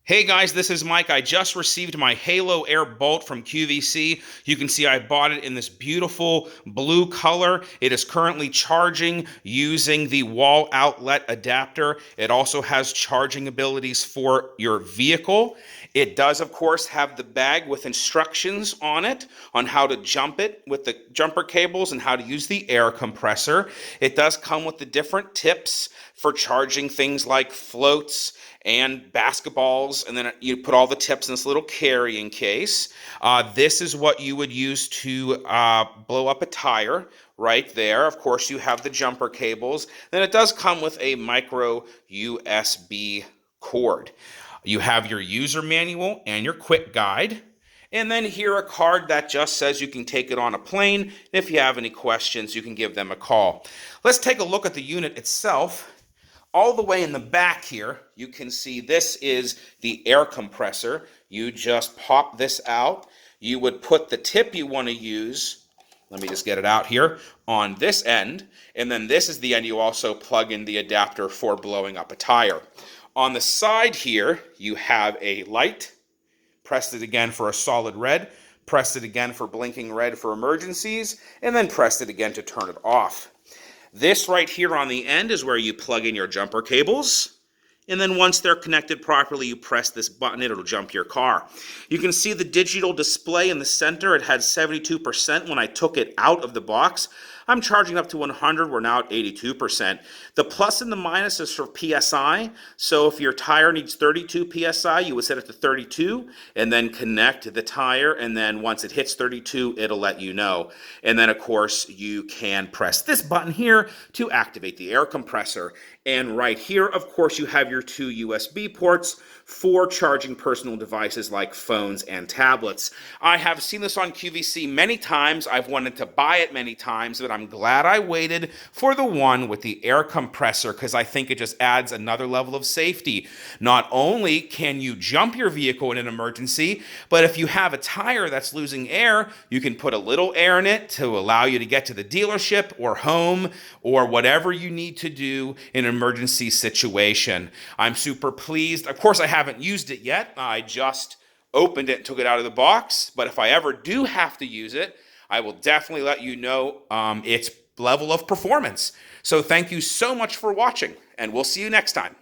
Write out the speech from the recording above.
Hey guys, this is Mike. I just received my Halo Air Bolt from QVC. You can see I bought it in this beautiful blue color. It is currently charging using the wall outlet adapter. It also has charging abilities for your vehicle. It does, of course, have the bag with instructions on it on how to jump it with the jumper cables and how to use the air compressor. It does come with the different tips for charging things like floats and basketballs, and then you put all the tips in this little carrying case. This is what you would use to blow up a tire right there. Of course, you have the jumper cables. Then it does come with a micro USB cord. You have your user manual and your quick guide. And then here a card that just says you can take it on a plane. If you have any questions, you can give them a call. Let's take a look at the unit itself. All the way in the back here, you can see this is the air compressor. You just pop this out. You would put the tip you want to use, let me just get it out here, on this end. And then this is the end you also plug in the adapter for blowing up a tire. On the side here, you have a light. Press it again for a solid red. Press it again for blinking red for emergencies. And then press it again to turn it off. This right here on the end is where you plug in your jumper cables. And then once they're connected properly, you press this button, it'll jump your car. You can see the digital display in the center. It had 72% when I took it out of the box. I'm charging up to 100. We're now at 82%. The plus and the minus is for PSI. So if your tire needs 32 PSI, you would set it to 32 and then connect the tire. And then once it hits 32, it'll let you know. And then, of course, you can press this button here to activate the air compressor. And right here, of course, you have your two USB ports for charging personal devices like phones and tablets. I have seen this on QVC many times. I've wanted to buy it many times, but I'm glad I waited for the one with the air compressor because I think it just adds another level of safety. Not only can you jump your vehicle in an emergency, but if you have a tire that's losing air, you can put a little air in it to allow you to get to the dealership or home or whatever you need to do in an emergency situation. I'm super pleased. Of course, I haven't used it yet. I just opened it and took it out of the box. But if I ever do have to use it, I will definitely let you know its level of performance. So thank you so much for watching, and we'll see you next time.